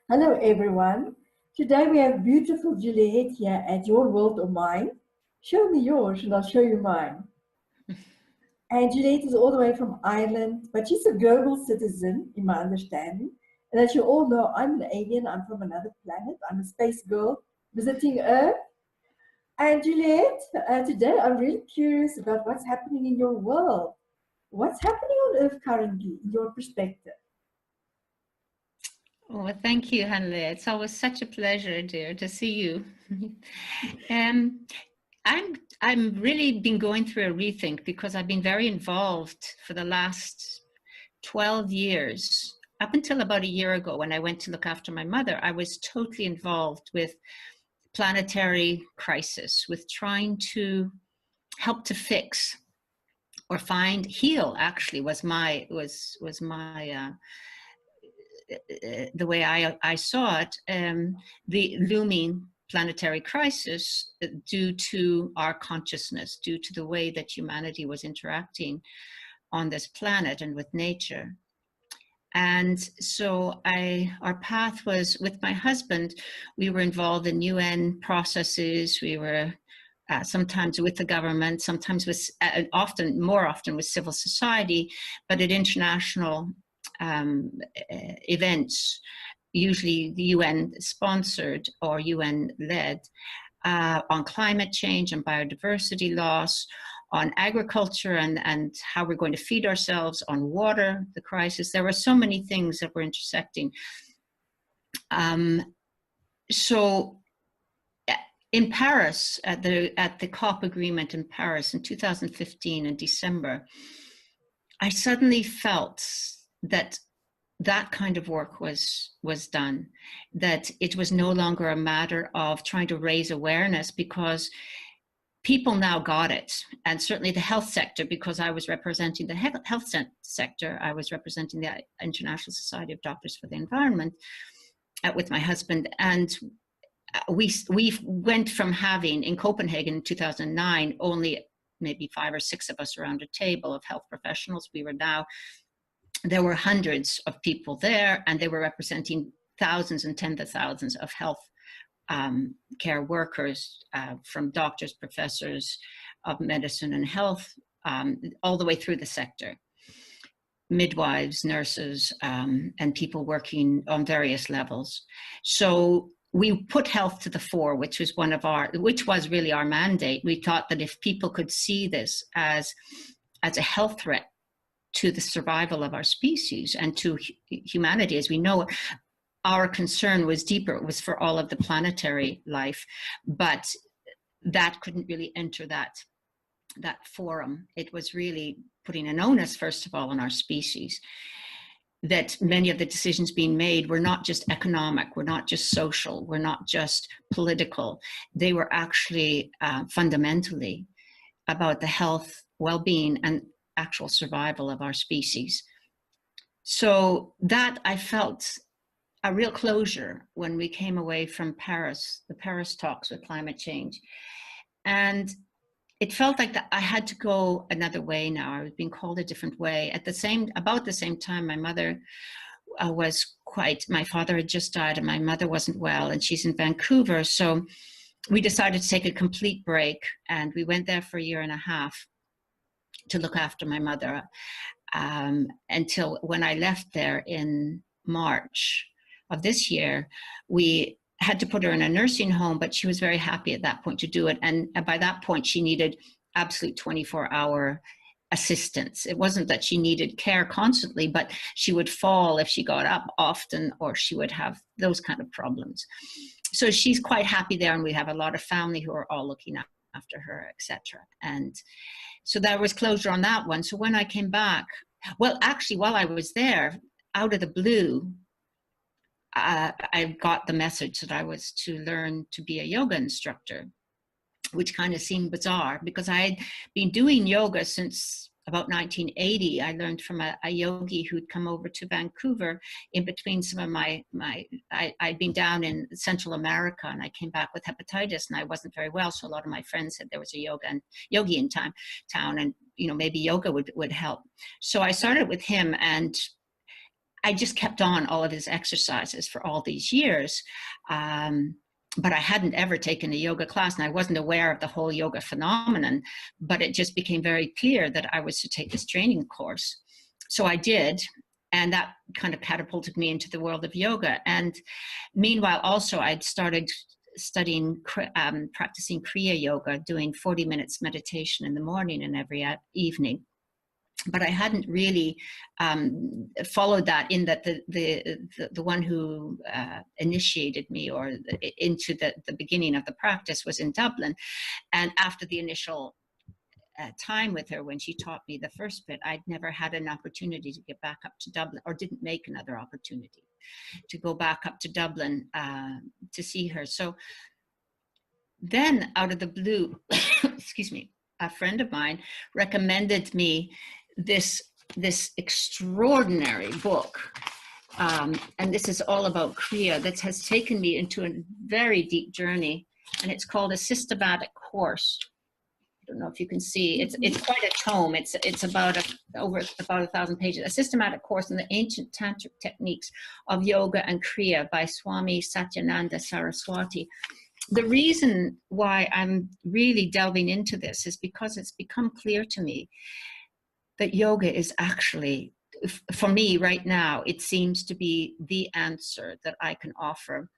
Hello, everyone. Today we have beautiful Juliet here at Your World or Mine. Show me yours and I'll show you mine. And Juliet is all the way from Ireland, but she's a global citizen, in my understanding. And as you all know, I'm an alien. I'm from another planet. I'm a space girl visiting Earth. And Juliet, today I'm really curious about what's happening in your world. What's happening on Earth currently, in your perspective? Oh, well, thank you, Hannelie. It's always such a pleasure, dear, to see you. I'm really been going through a rethink because I've been very involved for the last 12 years. Up until about a year ago, when I went to look after my mother, I was totally involved with planetary crisis, with trying to help to fix or heal. Actually, was my the way I saw it, the looming planetary crisis due to our consciousness, due to the way that humanity was interacting on this planet and with nature. And so our path was, with my husband, we were involved in UN processes. We were sometimes with the government, sometimes with, more often with civil society, but at international events, usually the UN sponsored or UN led, on climate change and biodiversity loss, on agriculture and how we're going to feed ourselves, on water, the crisis. There were so many things that were intersecting. So in Paris, at the COP agreement in Paris in 2015 in December, I suddenly felt that kind of work was done, that it was no longer a matter of trying to raise awareness, because people now got it. And certainly the health sector, because I was representing the health sector, I was representing the International Society of Doctors for the Environment with my husband. And we went from having, in Copenhagen in 2009, only maybe 5 or 6 of us around a table of health professionals. There were hundreds of people there, and they were representing thousands and tens of thousands of health care workers, from doctors, professors of medicine and health, all the way through the sector, midwives, nurses, and people working on various levels. So we put health to the fore, which was really our mandate. We thought that if people could see this as a health threat to the survival of our species and to humanity as we know it, our concern was deeper. It was for all of the planetary life, but that couldn't really enter that forum. It was really putting an onus, first of all, on our species, that many of the decisions being made were not just economic, were not just social, were not just political. They were actually fundamentally about the health, well-being, and actual survival of our species. So that, I felt a real closure when we came away from Paris, the Paris talks with climate change. And it felt like that I had to go another way now. I was being called a different way. About the same time, my mother my father had just died and my mother wasn't well, and she's in Vancouver. So we decided to take a complete break, and we went there for 1.5 years to look after my mother, until when I left there in March of this year. We had to put her in a nursing home, but she was very happy at that point to do it. And by that point, she needed absolute 24-hour assistance. It wasn't that she needed care constantly, but she would fall if she got up often, or she would have those kind of problems. So she's quite happy there, and we have a lot of family who are all looking after her, etc. And so there was closure on that one. So when I came back, well, actually, while I was there, out of the blue, I got the message that I was to learn to be a yoga instructor, which kind of seemed bizarre because I had been doing yoga since about 1980. I learned from a yogi who'd come over to Vancouver in between some of I'd been down in Central America, and I came back with hepatitis and I wasn't very well. So a lot of my friends said there was a yogi in town, and maybe yoga would help. So I started with him, and I just kept on all of his exercises for all these years. But I hadn't ever taken a yoga class, and I wasn't aware of the whole yoga phenomenon, but it just became very clear that I was to take this training course. So I did, and that kind of catapulted me into the world of yoga. And meanwhile, also, I'd started studying, practicing Kriya Yoga, doing 40 minutes meditation in the morning and every evening. But I hadn't really followed that, in that the one who initiated me or into the beginning of the practice was in Dublin. And after the initial time with her, when she taught me the first bit, I'd never had an opportunity to get back up to Dublin, or didn't make another opportunity to go back up to Dublin to see her. So then, out of the blue, excuse me, a friend of mine recommended me this extraordinary book, and this is all about Kriya, that has taken me into a very deep journey, and it's called A Systematic Course. I don't know if you can see. It's quite a tome. It's about over about 1,000 pages. A Systematic Course in the Ancient Tantric Techniques of Yoga and Kriya by Swami Satyananda Saraswati. The reason why I'm really delving into this is because it's become clear to me that yoga is actually, for me right now, it seems to be the answer that I can offer.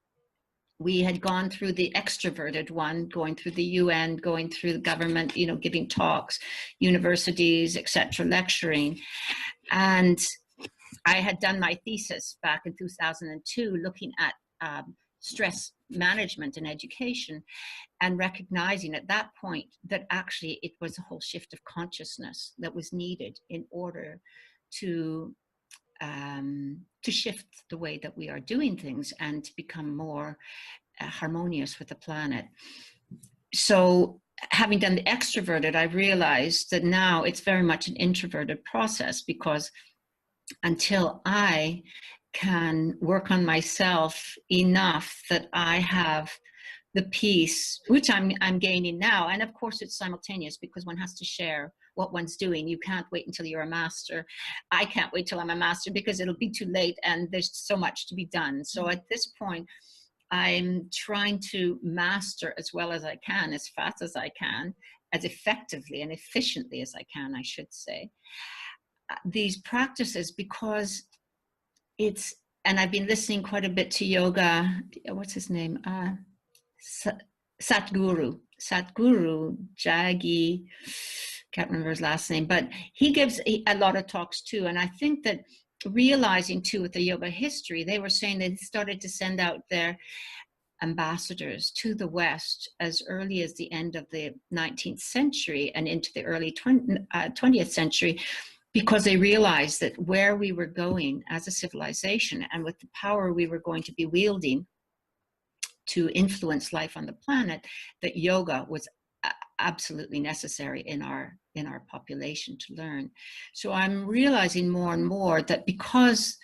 We had gone through the extroverted one, going through the UN, going through the government, you know, giving talks, universities, etc., lecturing. And I had done my thesis back in 2002, looking at stress management in education, and recognizing at that point that actually it was a whole shift of consciousness that was needed in order to shift the way that we are doing things and to become more harmonious with the planet. So having done the extroverted, I realized that now it's very much an introverted process, because until I can work on myself enough that I have the peace, which I'm gaining now. And of course it's simultaneous, because one has to share what one's doing. You can't wait until you're a master. I can't wait till I'm a master, because it'll be too late and there's so much to be done. So at this point, I'm trying to master as well as I can, as fast as I can, as effectively and efficiently as I can, I should say, these practices, because it's, and I've been listening quite a bit to yoga, what's his name? Satguru Jagi, can't remember his last name, but he gives a lot of talks too. And I think that realizing too, with the yoga history, they were saying they started to send out their ambassadors to the West as early as the end of the 19th century and into the early 20th century, because they realized that where we were going as a civilization, and with the power we were going to be wielding to influence life on the planet, that yoga was absolutely necessary in our population to learn. So I'm realizing more and more that because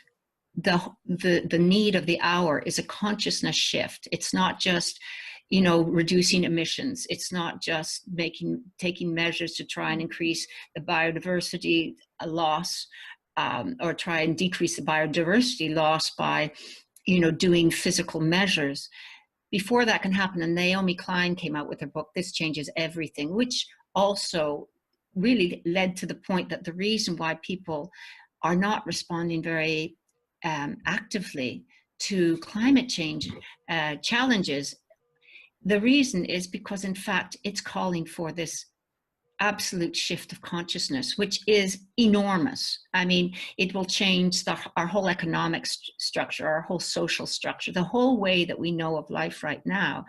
the need of the hour is a consciousness shift. It's not just, you know, reducing emissions. It's not just taking measures to try and increase the biodiversity loss, or try and decrease the biodiversity loss by, you know, doing physical measures. Before that can happen, and Naomi Klein came out with her book, This Changes Everything, which also really led to the point that the reason why people are not responding very actively to climate change challenges, the reason is because, in fact, it's calling for this absolute shift of consciousness, which is enormous. I mean, it will change our whole economic structure, our whole social structure. The whole way that we know of life right now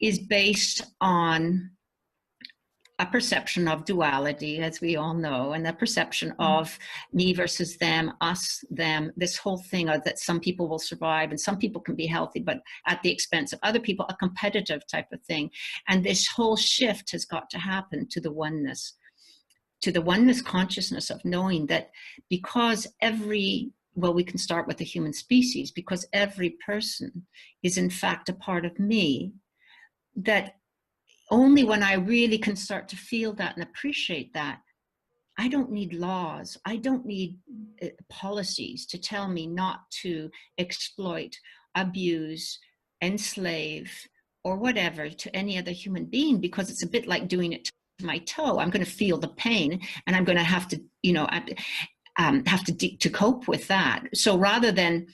is based on a perception of duality, as we all know, and a perception of me versus them, us, them, this whole thing of that some people will survive and some people can be healthy, but at the expense of other people, a competitive type of thing. And this whole shift has got to happen to the oneness consciousness of knowing that because well, we can start with the human species, because every person is in fact a part of me, that only when I really can start to feel that and appreciate that, I don't need laws. I don't need policies to tell me not to exploit, abuse, enslave, or whatever to any other human being, because it's a bit like doing it to my toe. I'm going to feel the pain, and I'm going to have to, have to cope with that. So rather than,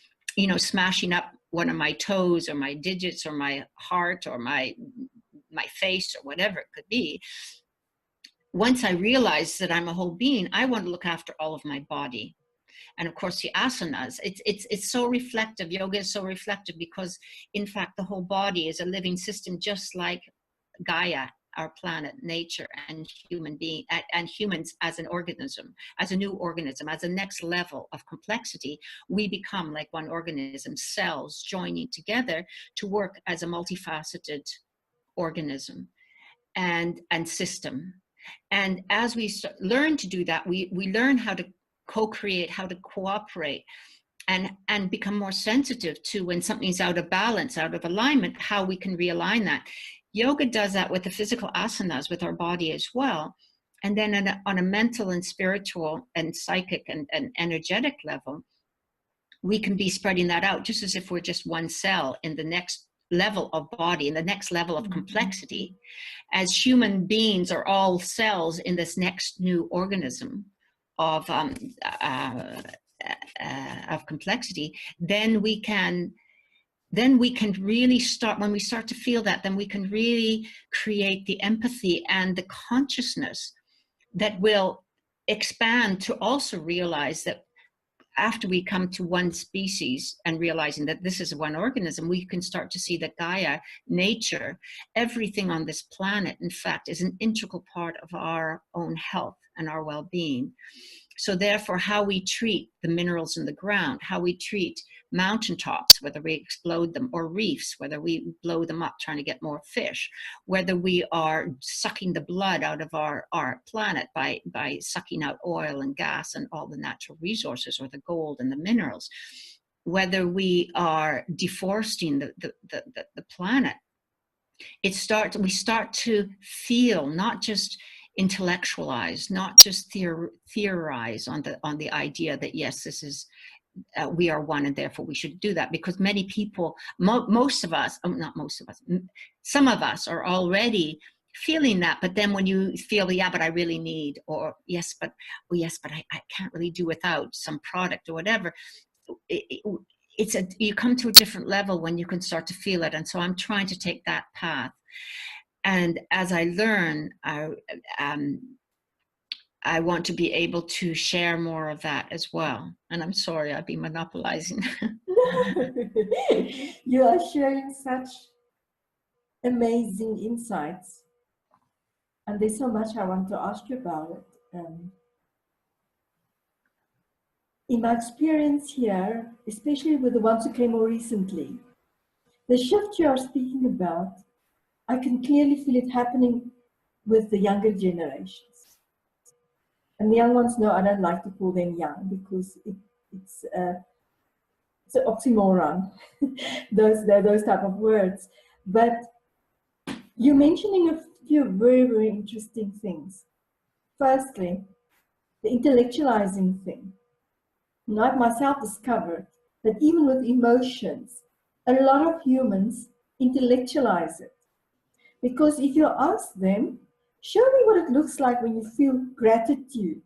smashing up one of my toes or my digits or my heart or my face or whatever it could be, once I realize that I'm a whole being, I want to look after all of my body. And of course, the asanas, it's so reflective. Yoga is so reflective because, in fact, the whole body is a living system, just like Gaia, our planet, nature, and humans as an organism, as a new organism, as a next level of complexity. We become like one organism, cells joining together to work as a multifaceted organism and system. And as we learn to do that, we learn how to co-create, how to cooperate, and become more sensitive to when something's out of balance, out of alignment, how we can realign that. Yoga does that with the physical asanas, with our body as well. And then on a mental and spiritual and psychic and energetic level, we can be spreading that out just as if we're just one cell in the next level of body, in the next level of complexity. As human beings are all cells in this next new organism of complexity, then we can really start, when we start to feel that, then we can really create the empathy and the consciousness that will expand to also realize that after we come to one species and realizing that this is one organism, we can start to see that Gaia, nature, everything on this planet, in fact, is an integral part of our own health and our well-being. So therefore, how we treat the minerals in the ground, how we treat mountaintops, whether we explode them, or reefs, whether we blow them up trying to get more fish, whether we are sucking the blood out of our planet by sucking out oil and gas and all the natural resources, or the gold and the minerals, whether we are deforesting the planet, we start to feel, not just intellectualize, not just theorize on the idea that yes, this is we are one and therefore we should do that, because many people, most of us, not most of us, some of us are already feeling that. But then when you feel, yeah, but I really need, or yes, but I can't really do without some product or whatever, you come to a different level when you can start to feel it. And so I'm trying to take that path. And as I learn, I want to be able to share more of that as well. And I'm sorry, I've been monopolizing. You are sharing such amazing insights. And there's so much I want to ask you about it. In my experience here, especially with the ones who came more recently, the shift you are speaking about, I can clearly feel it happening with the younger generations. And the young ones, no, I don't like to call them young because it's an oxymoron, those type of words. But you're mentioning a few very, very interesting things. Firstly, the intellectualizing thing. And I've myself discovered that even with emotions, a lot of humans intellectualize it. Because if you ask them, show me what it looks like when you feel gratitude,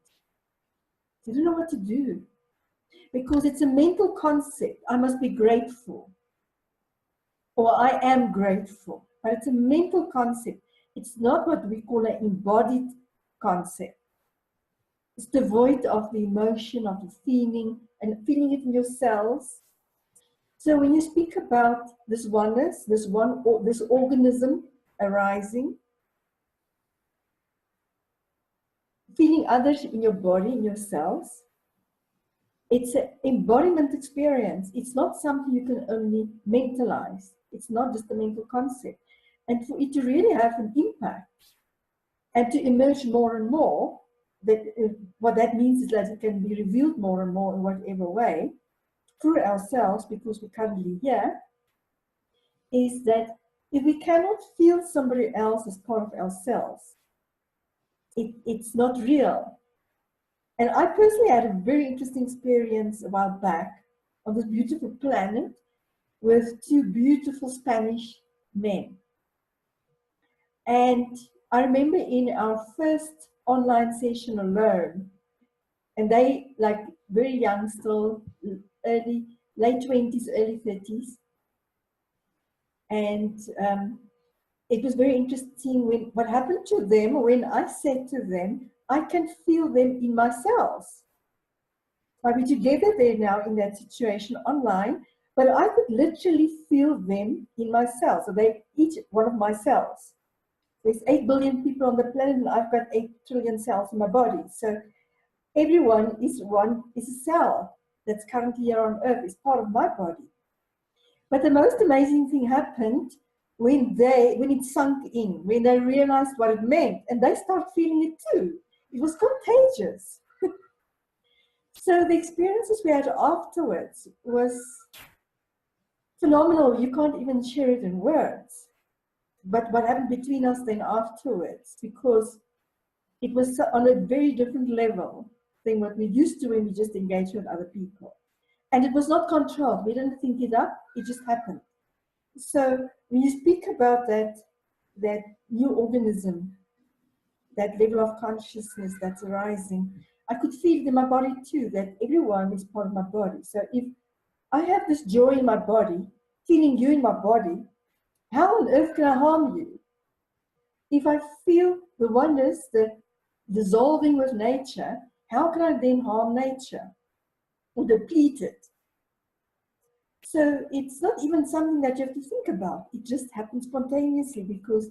they don't know what to do. Because it's a mental concept. I must be grateful. Or I am grateful. But it's a mental concept. It's not what we call an embodied concept. It's devoid of the emotion, of the feeling, and feeling it in your cells. So when you speak about this oneness, this organism arising, feeling others in your body, in your cells, it's an embodiment experience. It's not something you can only mentalize. It's not just a mental concept. And for it to really have an impact and to emerge more and more, what that means is that it can be revealed more and more in whatever way through ourselves, because we're currently here, is that if we cannot feel somebody else as part of ourselves, it's not real. And I personally had a very interesting experience a while back on this beautiful planet with two beautiful Spanish men. And I remember in our first online session alone, and they like very young still, late 20s, early 30s. And it was very interesting when what happened to them when I said to them, I can feel them in my cells. Like we're together there now in that situation online, but I could literally feel them in my cells. So they each one of my cells. There's 8 billion people on the planet, and I've got 8 trillion cells in my body. So everyone is a cell that's currently here on Earth, is part of my body. But the most amazing thing happened when it sunk in, when they realized what it meant, and they start feeling it too. It was contagious. So the experiences we had afterwards was phenomenal. You can't even share it in words. But what happened between us then afterwards, because it was on a very different level than what we used to when we just engaged with other people. And it was not controlled. We didn't think it up. It just happened. So when you speak about that new organism, that level of consciousness that's arising, I could feel it in my body too, that everyone is part of my body. So if I have this joy in my body, feeling you in my body, how on earth can I harm you? If I feel the oneness, the dissolving with nature, how can I then harm nature or deplete it? So it's not even something that you have to think about. It just happens spontaneously because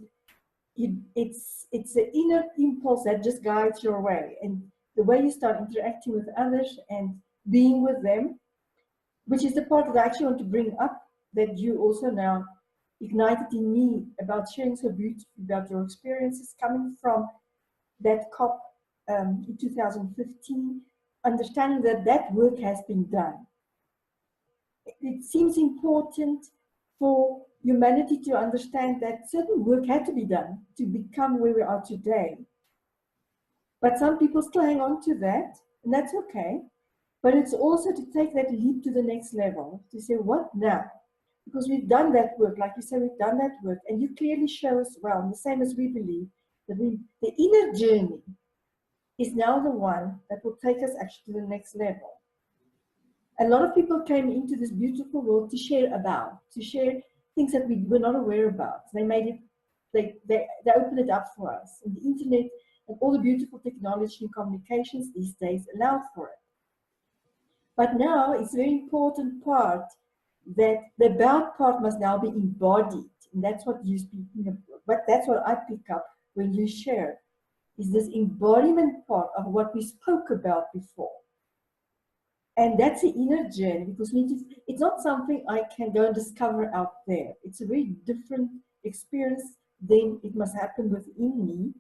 it's the inner impulse that just guides your way. And the way you start interacting with others and being with them, which is the part that I actually want to bring up, that you also now ignited in me about sharing so beautifully about your experiences coming from that COP in 2015, understanding that that work has been done. It seems important for humanity to understand that certain work had to be done to become where we are today. But some people still hang on to that, and that's okay. But it's also to take that leap to the next level, to say, what now? Because we've done that work, like you said, we've done that work, and you clearly show us well, and the same as we believe, that the inner journey is now the one that will take us actually to the next level. A lot of people came into this beautiful world to share things that we were not aware about. They made it, they opened it up for us. And the internet and all the beautiful technology and communications these days allow for it. But now it's a very important part that the about part must now be embodied. And that's what you're speaking about. But that's what I pick up when you share, is this embodiment part of what we spoke about before. And that's the inner journey, because it's not something I can go and discover out there. It's a very different experience. Then it must happen within me,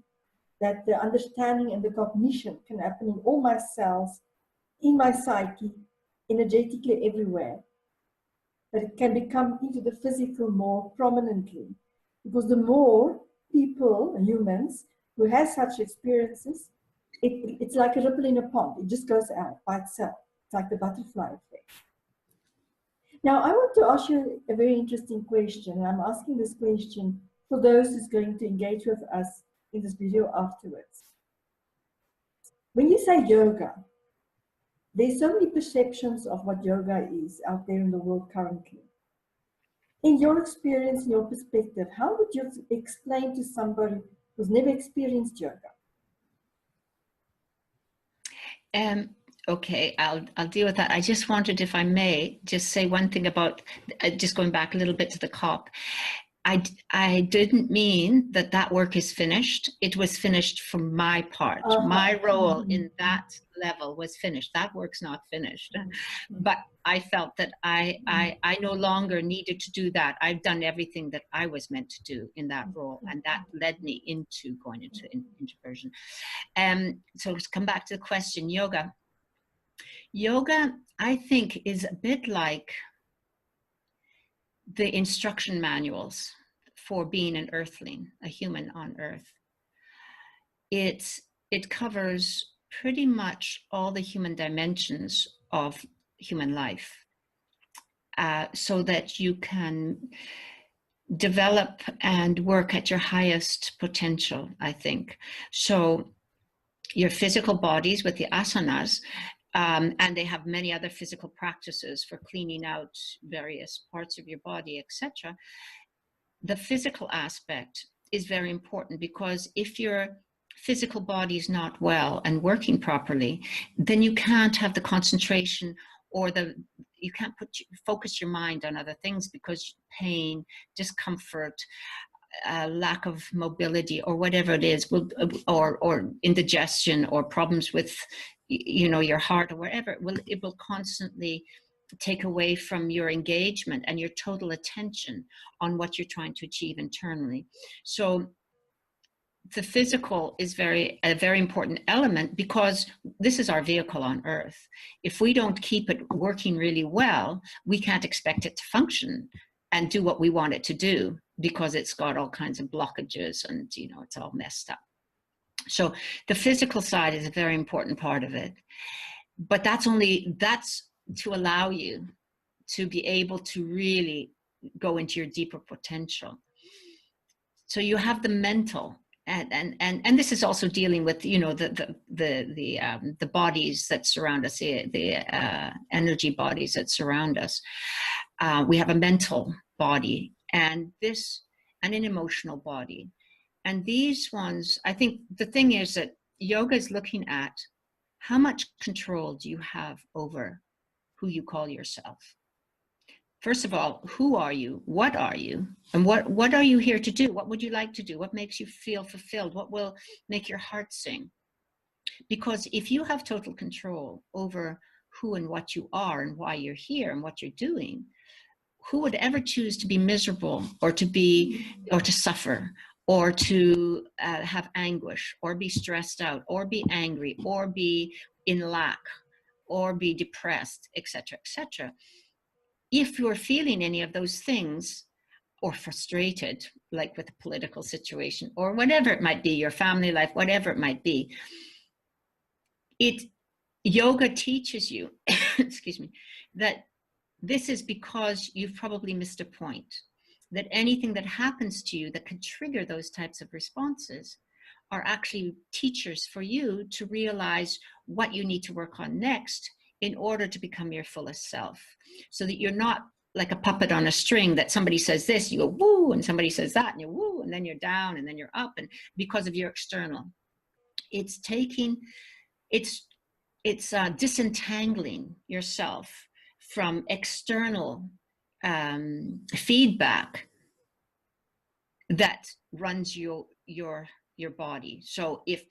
that the understanding and the cognition can happen in all my cells, in my psyche, energetically everywhere. But it can become into the physical more prominently. Because the more people, humans, who have such experiences, it's like a ripple in a pond. It just goes out by itself. It's like the butterfly effect. Now, I want to ask you a very interesting question. I'm asking this question for those who's going to engage with us in this video afterwards. When you say yoga, there's so many perceptions of what yoga is out there in the world currently. In your experience, in your perspective, how would you explain to somebody who's never experienced yoga? Okay, I'll deal with that. I just wanted, if I may, just say one thing about just going back a little bit to the COP. I didn't mean that work is finished. It was finished from my part. My role in that level was finished. That work's not finished. But I felt that I no longer needed to do that. I've done everything that I was meant to do in that role, and that led me into going into introversion. So to come back to the question, yoga. Yoga, I think, is a bit like the instruction manuals for being an earthling, a human on earth. It covers pretty much all the human dimensions of human life, so that you can develop and work at your highest potential, I think. So your physical bodies with the asanas, and they have many other physical practices for cleaning out various parts of your body, etc. The physical aspect is very important, because if your physical body is not well and working properly, then you can't have the concentration, or you can't focus your mind on other things, because pain, discomfort, lack of mobility, or whatever it is, or indigestion, or problems with, your heart, or whatever, it will constantly take away from your engagement and your total attention on what you're trying to achieve internally. So the physical is a very important element, because this is our vehicle on earth. If we don't keep it working really well, we can't expect it to function and do what we want it to do, because it's got all kinds of blockages and, it's all messed up. So the physical side is a very important part of it. But that's to allow you to be able to really go into your deeper potential. So you have the mental, and this is also dealing with, the bodies that surround us, the energy bodies that surround us. We have a mental body, and an emotional body. And these ones, I think the thing is that yoga is looking at how much control do you have over who you call yourself. First of all, who are you? What are you? And what are you here to do? What would you like to do? What makes you feel fulfilled? What will make your heart sing? Because if you have total control over who and what you are and why you're here and what you're doing, who would ever choose to be miserable, or to suffer, or to have anguish, or be stressed out, or be angry, or be in lack, or be depressed, etc., etc.? If you're feeling any of those things, or frustrated, like with a political situation, or whatever it might be, your family life, whatever it might be, yoga teaches you, excuse me, that this is because you've probably missed a point, that anything that happens to you that could trigger those types of responses are actually teachers for you to realize what you need to work on next in order to become your fullest self, so that you're not like a puppet on a string, that somebody says this, you go woo, and somebody says that, and you woo, and then you're down, and then you're up, and because of your external. It's disentangling yourself from external feedback that runs your body. So if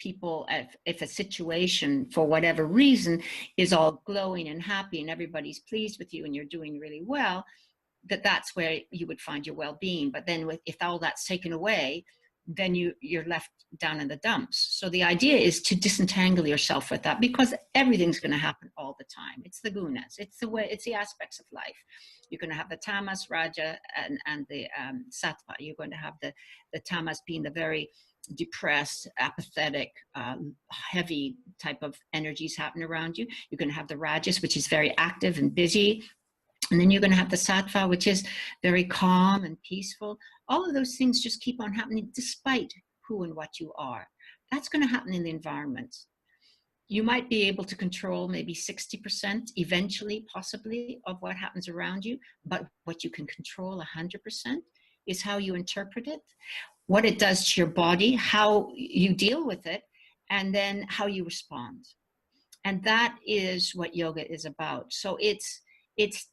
a situation for whatever reason is all glowing and happy and everybody's pleased with you and you're doing really well, that's where you would find your well-being. But then if all that's taken away, then you're left down in the dumps. So the idea is to disentangle yourself with that, because everything's going to happen all the time. It's the gunas, it's the aspects of life. You're going to have the tamas, raja, and the sattva. You're going to have the tamas being the very depressed, apathetic, heavy type of energies happening around you. You're going to have the rajas, which is very active and busy. And then you're going to have the sattva, which is very calm and peaceful. All of those things just keep on happening despite who and what you are. That's going to happen in the environment. You might be able to control maybe 60% eventually, possibly, of what happens around you. But what you can control 100% is how you interpret it, what it does to your body, how you deal with it, and then how you respond. And that is what yoga is about. So it's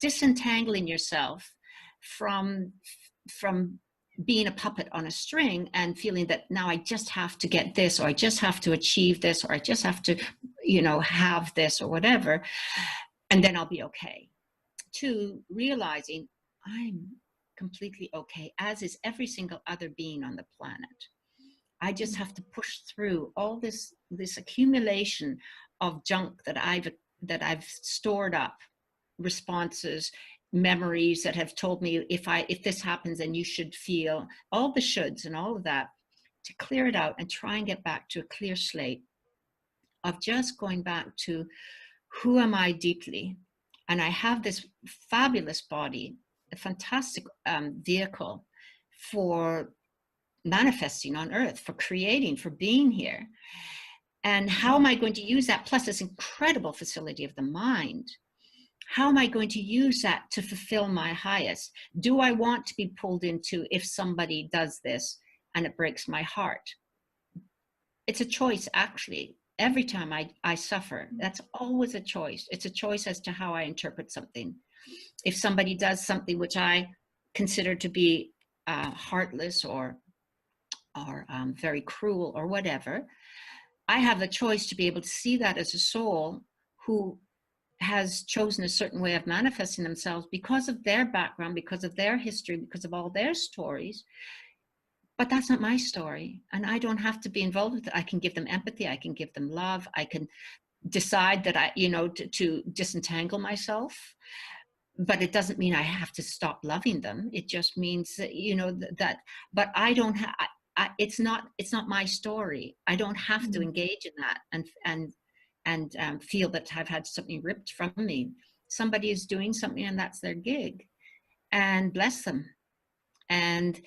disentangling yourself from being a puppet on a string and feeling that now I just have to get this, or I just have to achieve this, or I just have to, have this or whatever, and then I'll be okay. To realizing I'm completely okay, as is every single other being on the planet. I just have to push through all this accumulation of junk that I've stored up, responses, memories that have told me if this happens, then you should feel, all the shoulds and all of that, to clear it out and try and get back to a clear slate of just going back to who am I deeply? And I have this fabulous body, a fantastic vehicle for manifesting on earth, for creating, for being here. And how am I going to use that? Plus this incredible facility of the mind. How am I going to use that to fulfill my highest? Do I want to be pulled into if somebody does this and it breaks my heart? It's a choice, actually. Every time I suffer, that's always a choice. It's a choice as to how I interpret something. If somebody does something which I consider to be heartless or very cruel or whatever, I have the choice to be able to see that as a soul who has chosen a certain way of manifesting themselves because of their background, because of their history, because of all their stories. But that's not my story. And I don't have to be involved with it. I can give them empathy. I can give them love. I can decide that to disentangle myself. But it doesn't mean I have to stop loving them. It just means that, but I don't have, it's not my story. I don't have to engage in that and feel that I've had something ripped from me. Somebody is doing something and that's their gig, and bless them. And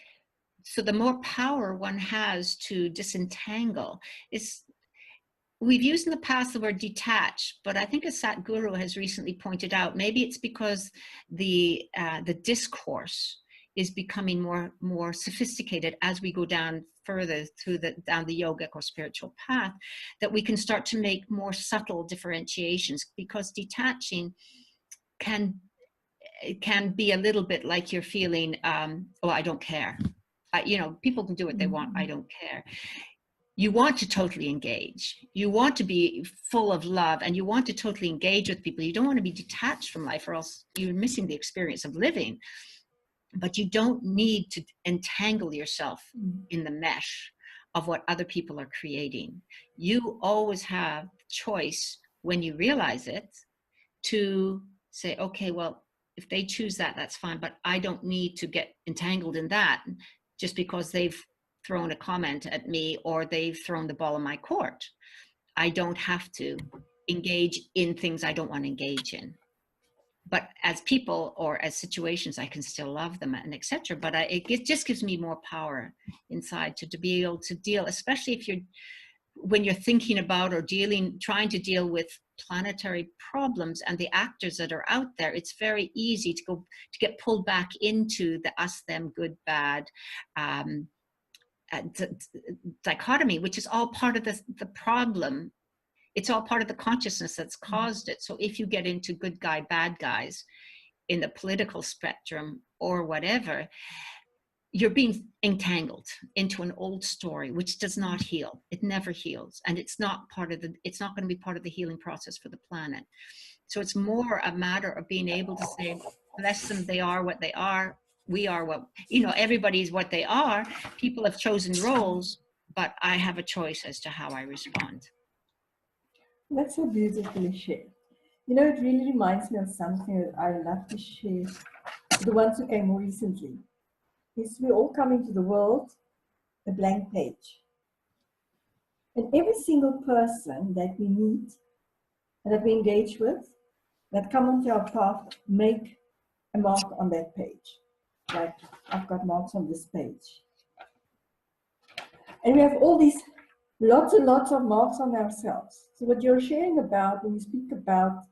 so the more power one has to disentangle is, we've used in the past the word detach, but I think as Satguru has recently pointed out, maybe it's because the discourse is becoming more sophisticated as we go down further down the yogic or spiritual path, that we can start to make more subtle differentiations, because detaching can be a little bit like you're feeling, oh, I don't care. People can do what they want. I don't care. You want to totally engage. You want to be full of love, and you want to totally engage with people. You don't want to be detached from life, or else you're missing the experience of living. But you don't need to entangle yourself in the mesh of what other people are creating. You always have choice, when you realize it, to say, okay, well, if they choose that, that's fine, but I don't need to get entangled in that just because they've thrown a comment at me or they've thrown the ball in my court. I don't have to engage in things I don't want to engage in. But as people or as situations, I can still love them and etc. But it just gives me more power inside to be able to deal, especially when you're thinking about or trying to deal with planetary problems and the actors that are out there. It's very easy to get pulled back into the us, them, good, bad dichotomy, which is all part of the problem. It's all part of the consciousness that's caused it. So if you get into good guy, bad guys in the political spectrum or whatever, you're being entangled into an old story, which does not heal. It never heals. And it's not going to be part of the healing process for the planet. So it's more a matter of being able to say, bless them, they are what they are. We are everybody's what they are. People have chosen roles, but I have a choice as to how I respond. That's so beautifully shared. It really reminds me of something that I love to share. The ones who came more recently. Is we all come into the world a blank page. And every single person that we meet and that we engage with, that come onto our path, make a mark on that page. Like, I've got marks on this page. And we have all these lots and lots of marks on ourselves. So what you're sharing about, when you speak about,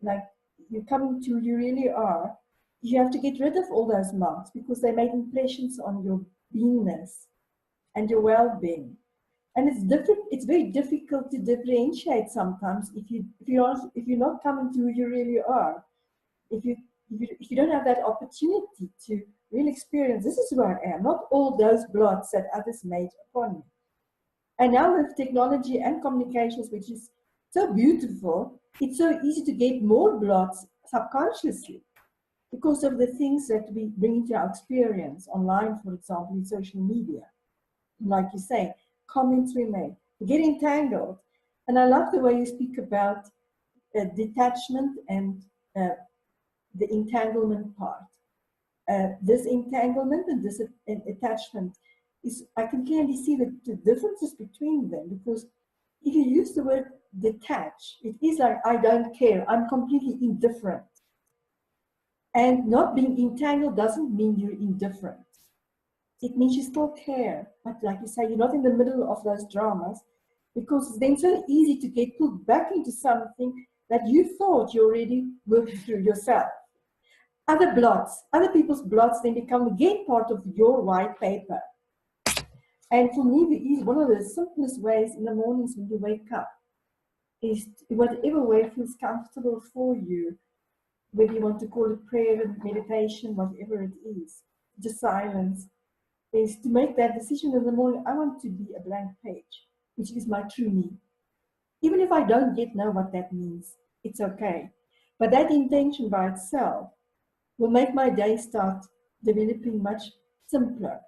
like, you come to who you really are, you have to get rid of all those marks because they made impressions on your beingness and your well-being. And it's very difficult to differentiate sometimes if you're not coming to who you really are. If you don't have that opportunity to really experience, this is who I am, not all those blots that others made upon me. And now with technology and communications, which is so beautiful, it's so easy to get more blots subconsciously because of the things that we bring into our experience online, for example, in social media. Like you say, comments we make, we get entangled. And I love the way you speak about detachment and the entanglement part. This entanglement and this attachment I can clearly see the differences between them, because if you use the word detach, it is like, I don't care, I'm completely indifferent. And not being entangled doesn't mean you're indifferent. It means you still care. But like you say, you're not in the middle of those dramas, because it's then so easy to get pulled back into something that you thought you already worked through yourself. Other blots, other people's blots then become again part of your white paper. And for me, one of the simplest ways in the mornings when you wake up is whatever way feels comfortable for you, whether you want to call it prayer, meditation, whatever it is, just silence, is to make that decision in the morning. I want to be a blank page, which is my true me. Even if I don't yet know what that means, it's okay. But that intention by itself will make my day start developing much simpler.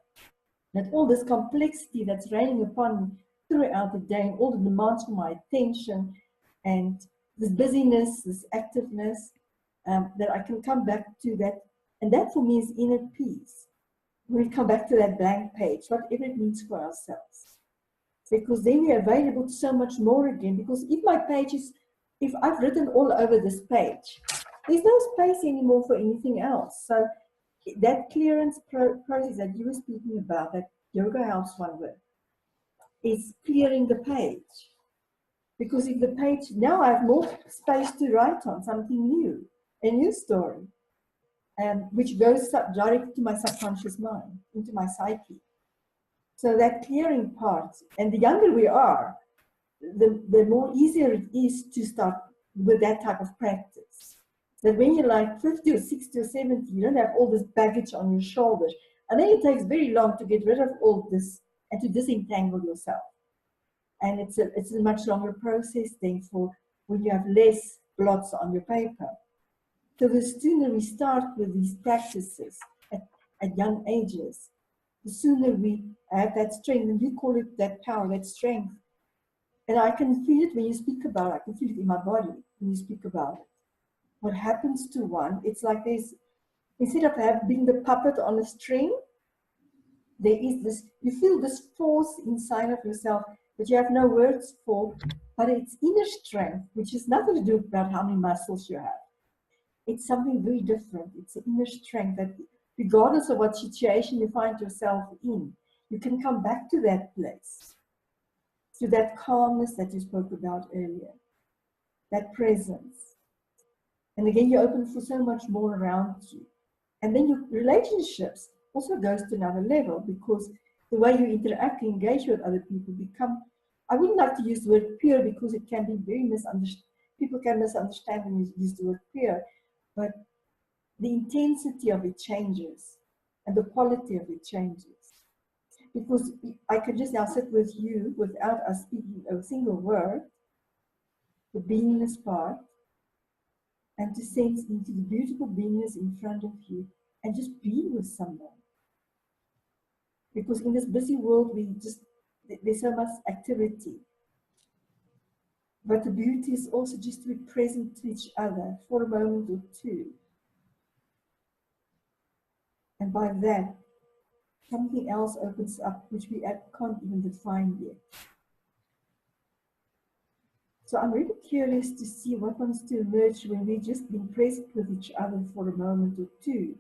That all this complexity that's raining upon me throughout the day, and all the demands for my attention, and this busyness, this activeness, that I can come back to that. And that for me is inner peace. We come back to that blank page, whatever it means for ourselves. Because then we're available to so much more again. Because if I've written all over this page, there's no space anymore for anything else. So that clearance process that you were speaking about, that yoga helps one with, is clearing the page. Because if the page, now I have more space to write on something new, a new story, which goes directly to my subconscious mind, into my psyche. So that clearing part, and the younger we are, the more easier it is to start with that type of practice. That when you're like 50 or 60 or 70, you don't have all this baggage on your shoulders. And then it takes very long to get rid of all this and to disentangle yourself. And it's a much longer process than for when you have less blots on your paper. So the sooner we start with these practices at young ages, the sooner we have that strength, and you call it that power, that strength. And I can feel it when you speak about it. I can feel it in my body when you speak about it. What happens to one, it's like there's, instead of being the puppet on a string, there is this, you feel this force inside of yourself that you have no words for, but it's inner strength, which has nothing to do about how many muscles you have. It's something very different. It's an inner strength that regardless of what situation you find yourself in, you can come back to that place, to that calmness that you spoke about earlier, that presence. And again, you open for so much more around you. And then your relationships also goes to another level, because the way you interact and engage with other people become, I wouldn't like to use the word pure because it can be very misunderstood. People can misunderstand when you use the word pure, but the intensity of it changes and the quality of it changes. Because I can just now sit with you without us speaking a single word, the beingness part, and to sense into the beautiful beingness in front of you and just be with someone. Because in this busy world, there's so much activity. But the beauty is also just to be present to each other for a moment or two. And by that, something else opens up which we can't even define yet. So I'm really curious to see what wants to emerge when we've just been present with each other for a moment or two.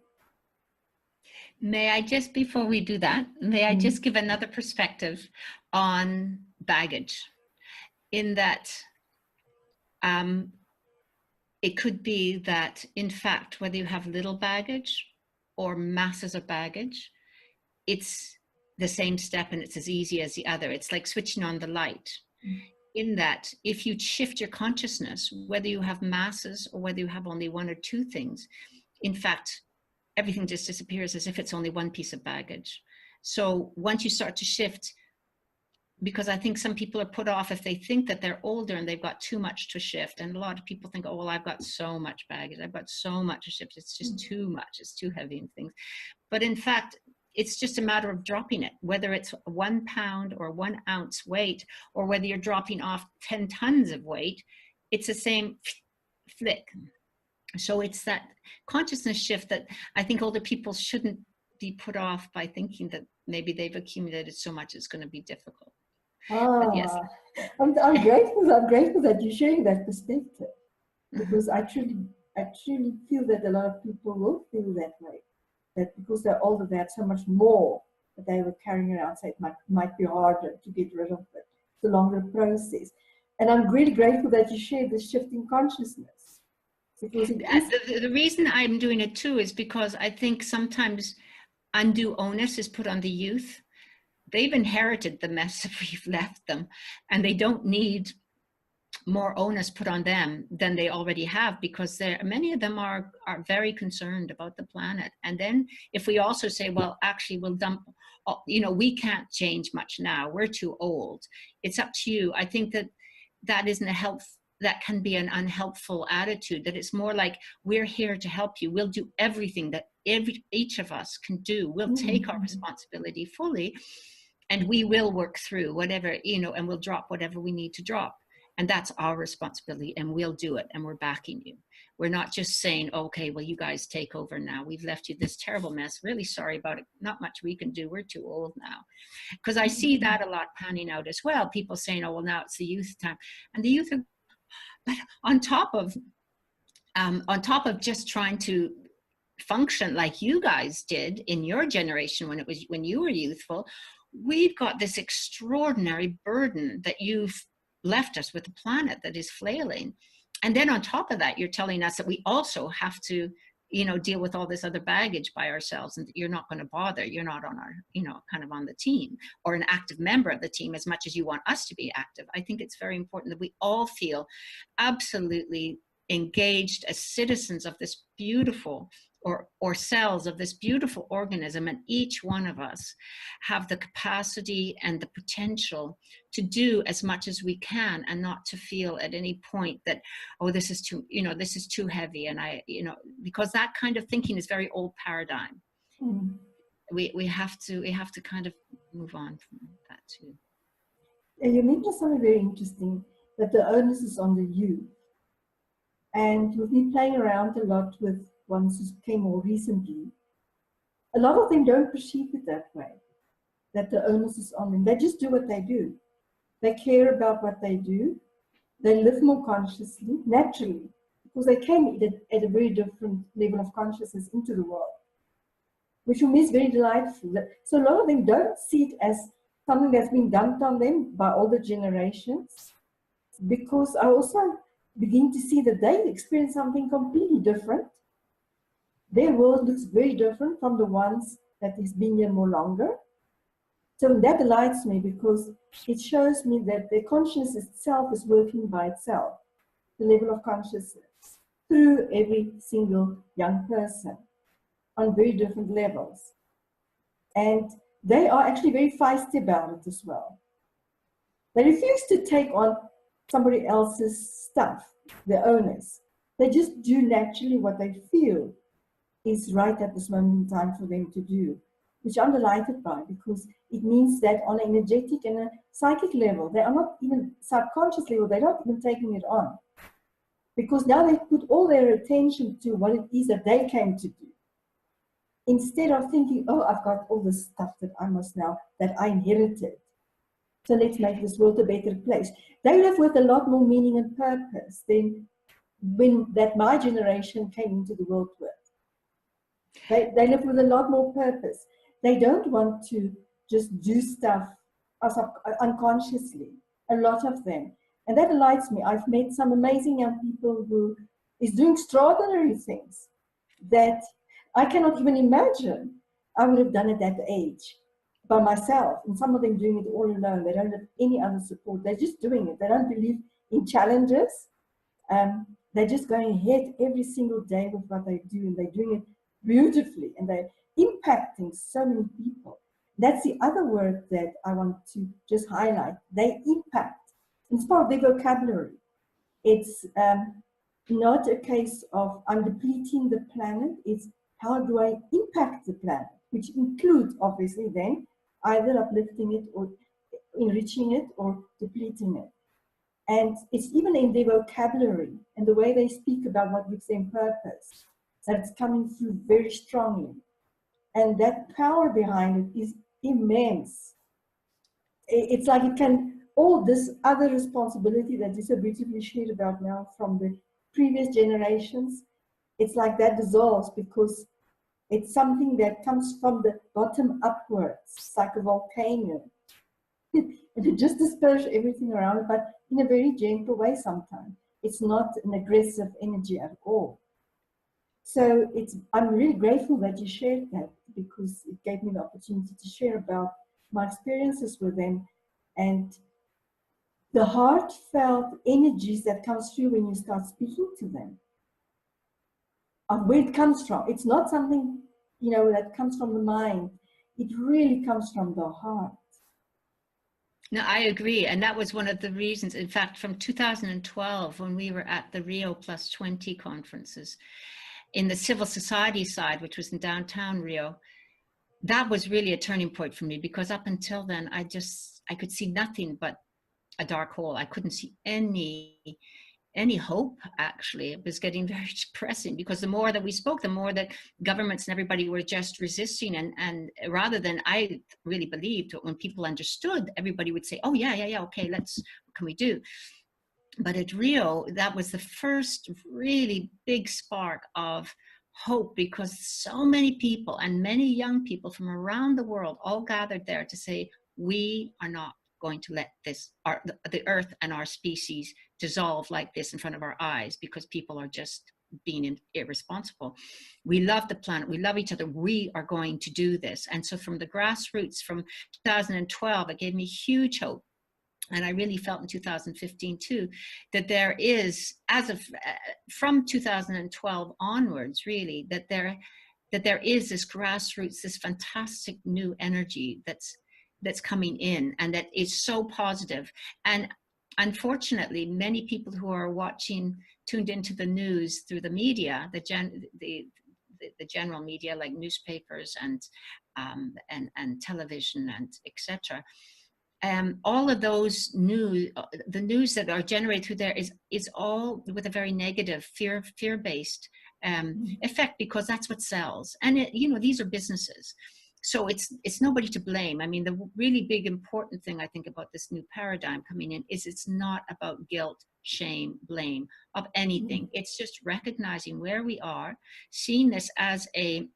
May I just, before we do that, may I just give another perspective on baggage, in that it could be that, in fact, whether you have little baggage or masses of baggage, it's the same step and it's as easy as the other. It's like switching on the light. In that, if you shift your consciousness, whether you have masses or whether you have only one or two things, in fact, everything just disappears as if it's only one piece of baggage. So once you start to shift, because I think some people are put off if they think that they're older and they've got too much to shift. And a lot of people think, oh, well, I've got so much baggage. I've got so much to shift. It's just too much. It's too heavy in things. But in fact, it's just a matter of dropping it, whether it's 1 pound or 1 ounce weight, or whether you're dropping off 10 tons of weight, it's the same flick. So it's that consciousness shift that I think older people shouldn't be put off by thinking that maybe they've accumulated so much it's going to be difficult. But yes. Ah, I'm grateful. I'm grateful that you're sharing that perspective, because I truly feel that a lot of people will feel that way. That because they're older, they have so much more that they were carrying around, so it might be harder to get rid of it. It's a longer process. And I'm really grateful that you shared this shift in consciousness, because it is. The reason I'm doing it too is because I think sometimes undue onus is put on the youth. They've inherited the mess that we've left them, and they don't need more onus put on them than they already have, because many of them are very concerned about the planet. And then if we also say, well, actually we'll dump, we can't change much now, we're too old, it's up to you. I think that isn't that can be an unhelpful attitude, that it's more like, we're here to help you, we'll do everything that each of us can do, we'll take our responsibility fully, and we will work through whatever, and we'll drop whatever we need to drop. And that's our responsibility, and we'll do it, and we're backing you. We're not just saying, okay, well, you guys take over now. We've left you this terrible mess. Really sorry about it. Not much we can do. We're too old now. Because I see that a lot panning out as well. People saying, oh, well, now it's the youth time. And the youth are, but on top of just trying to function like you guys did in your generation when you were youthful, we've got this extraordinary burden that you've left us with a planet that is flailing. And then on top of that, you're telling us that we also have to, deal with all this other baggage by ourselves, and that you're not going to bother. You're not on our, kind of on the team, or an active member of the team as much as you want us to be active. I think it's very important that we all feel absolutely engaged as citizens of this beautiful, or cells of this beautiful organism, and each one of us have the capacity and the potential to do as much as we can, and not to feel at any point that, oh, this is too heavy, and because that kind of thinking is very old paradigm. We have to kind of move on from that too. And you mentioned something very interesting, that the onus is on the youth. And we've been playing around a lot with ones who came more recently. A lot of them don't perceive it that way, that the onus is on them. They just do what they do. They care about what they do. They live more consciously, naturally, because they came at a very different level of consciousness into the world, which for me is very delightful. So a lot of them don't see it as something that's been dumped on them by older generations, because I also begin to see that they experience something completely different. Their world looks very different from the ones that has been here more longer. So that delights me, because it shows me that their consciousness itself is working by itself, the level of consciousness, through every single young person on very different levels. And they are actually very feisty about it as well. They refuse to take on somebody else's stuff, their owners. They just do naturally what they feel is right at this moment in time for them to do, which I'm delighted by, because it means that on an energetic and a psychic level, they are not even subconscious level, they're not even taking it on. Because now they put all their attention to what it is that they came to do. Instead of thinking, oh, I've got all this stuff that I must now, that I inherited. So let's make this world a better place. They live with a lot more meaning and purpose than that my generation came into the world with. They live with a lot more purpose. They don't want to just do stuff unconsciously, a lot of them. And that delights me. I've met some amazing young people who is doing extraordinary things that I cannot even imagine I would have done at that age by myself. And some of them doing it all alone. They don't have any other support. They're just doing it. They don't believe in challenges. They're just going ahead every single day with what they do, and they're doing it beautifully, and they're impacting so many people. That's the other word that I want to just highlight. They impact. It's part of their vocabulary. It's not a case of I'm depleting the planet. It's how do I impact the planet, which includes obviously then either uplifting it or enriching it or depleting it. And it's even in their vocabulary and the way they speak about what gives them purpose, that it's coming through very strongly. And that power behind it is immense. it's like it can, all this other responsibility that you so beautifully shared about now from the previous generations, it's like that dissolves because it's something that comes from the bottom upwards. It's like a volcano. And it just disperses everything around it, but in a very gentle way sometimes. It's not an aggressive energy at all. So I'm really grateful that you shared that, because it gave me the opportunity to share about my experiences with them and the heartfelt energies that comes through when you start speaking to them, of where it comes from. It's not something, that comes from the mind. It really comes from the heart. No, I agree. And that was one of the reasons, in fact, from 2012, when we were at the Rio Plus 20 conferences, in the civil society side, which was in downtown Rio, that was really a turning point for me, because up until then, I could see nothing but a dark hole. I couldn't see any hope. Actually, it was getting very depressing, because the more that we spoke, the more that governments and everybody were just resisting, and rather than, I really believed that when people understood, everybody would say, oh yeah, okay, what can we do? But at Rio, that was the first really big spark of hope, because so many people, and many young people from around the world, all gathered there to say, we are not going to let the earth and our species dissolve like this in front of our eyes, because people are just being irresponsible. We love the planet, we love each other, we are going to do this. And so from the grassroots, from 2012, it gave me huge hope. And I really felt in 2015 too, that there is, from 2012 onwards, really, that there is this grassroots, this fantastic new energy that's coming in, and that is so positive. And unfortunately, many people who are tuned into the news through the media, the general media, like newspapers and television and etc. All of those the news that are generated through there is all with a very negative, fear-based effect, because that's what sells. And these are businesses, so it's nobody to blame. I mean, the really big important thing I think about this new paradigm coming in is it's not about guilt, shame, blame of anything. It's just recognizing where we are, seeing this as an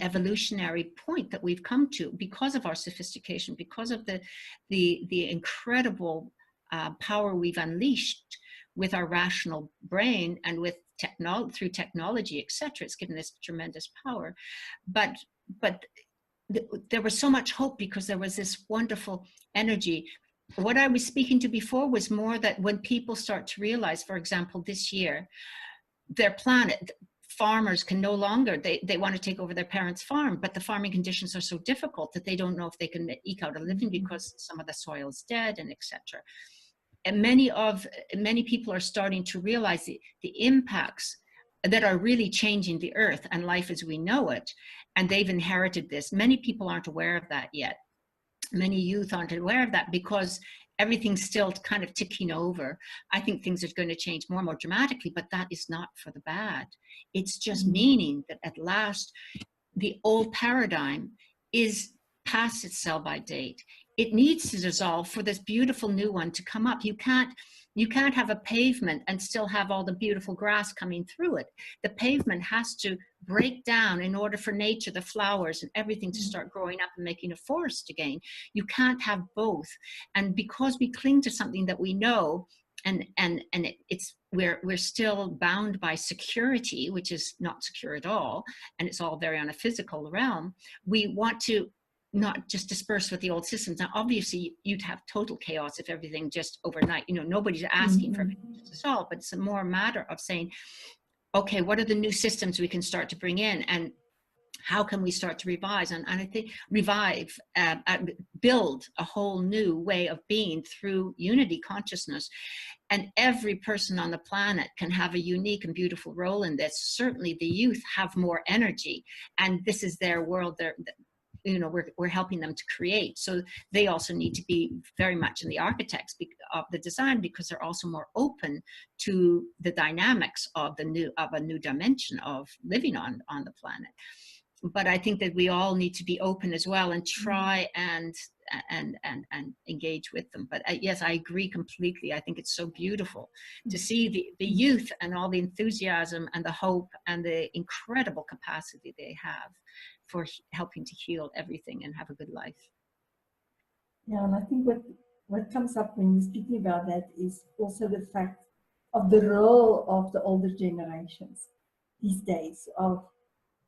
evolutionary point that we've come to because of our sophistication, because of the incredible power we've unleashed with our rational brain and with through technology, etc. It's given us tremendous power, but there was so much hope because there was this wonderful energy. What I was speaking to before was more that when people start to realize, for example, this year, their planet, farmers can no longer, they want to take over their parents' farm, but the farming conditions are so difficult that they don't know if they can eke out a living because some of the soil is dead, and etc. And many people are starting to realize the impacts that are really changing the earth and life as we know it, and they've inherited this. Many people aren't aware of that yet. Many youth aren't aware of that because everything's still kind of ticking over. I think things are going to change more and more dramatically, but that is not for the bad. It's just meaning that at last the old paradigm is past its sell-by date. It needs to dissolve for this beautiful new one to come up. You can't have a pavement and still have all the beautiful grass coming through it. The pavement has to break down in order for nature, the flowers and everything to start growing up and making a forest again. You can't have both. And because we cling to something that we know, we're still bound by security, which is not secure at all, and it's all very on a physical realm. We want to not just disperse with the old systems. Now, obviously, you'd have total chaos if everything just overnight, nobody's asking for everything to solve, but it's a more matter of saying, okay, what are the new systems we can start to bring in, and how can we start to revise? And I think build a whole new way of being through unity consciousness. And every person on the planet can have a unique and beautiful role in this. Certainly the youth have more energy, and this is their world. We're helping them to create. So they also need to be very much in the architects of the design, because they're also more open to the dynamics of a new dimension of living on the planet. but I think that we all need to be open as well and try and engage with them. But yes, I agree completely. I think it's so beautiful to see the youth and all the enthusiasm and the hope and the incredible capacity they have for helping to heal everything and have a good life. Yeah, and I think what comes up when you're speaking about that is also the fact of the role of the older generations these days, of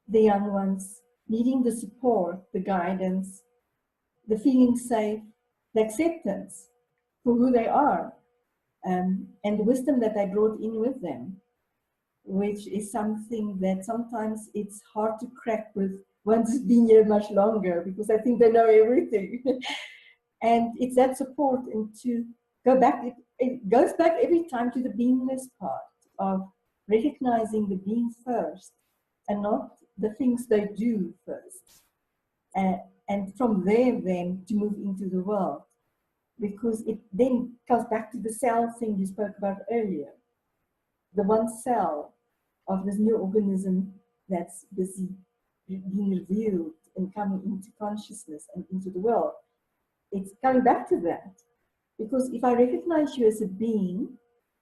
the young ones needing the support, the guidance, the feeling safe, the acceptance for who they are, and the wisdom that they brought in with them, which is something that sometimes it's hard to crack with ones who's been here much longer, because I think they know everything. And it's that support, and to go back, it goes back every time to the beingness part of recognizing the being first and not the things they do first. And from there then to move into the world, because it then comes back to the cell thing you spoke about earlier. The one cell of this new organism that's busy being revealed and coming into consciousness and into the world. It's coming back to that. Because if I recognize you as a being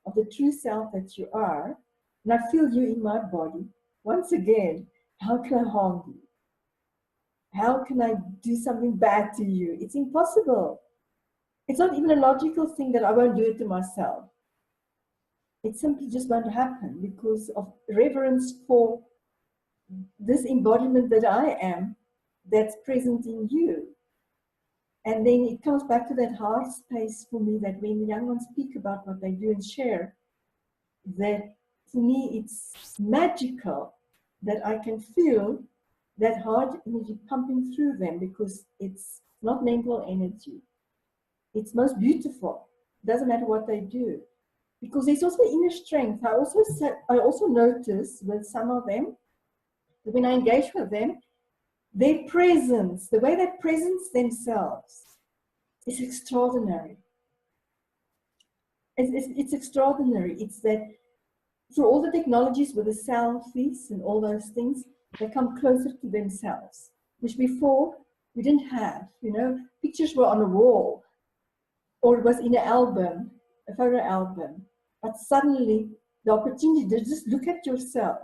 of the true self that you are, and I feel you in my body, once again, how can I harm you? How can I do something bad to you? It's impossible. It's not even a logical thing that I won't do it to myself. It simply just won't happen because of reverence for this embodiment that I am, that's present in you. And then it comes back to that heart space for me, that when the young ones speak about what they do and share, that for me it's magical that I can feel that heart energy pumping through them, because it's not mental energy. It's most beautiful. It doesn't matter what they do, because there's also inner strength. I also notice with some of them that when I engage with them, their presence, the way they presence themselves, is extraordinary. It's extraordinary. It's that through all the technologies with the selfies and all those things, they come closer to themselves, which before we didn't have. You know, pictures were on a wall, or it was in an album, a photo album. But suddenly, the opportunity to just look at yourself,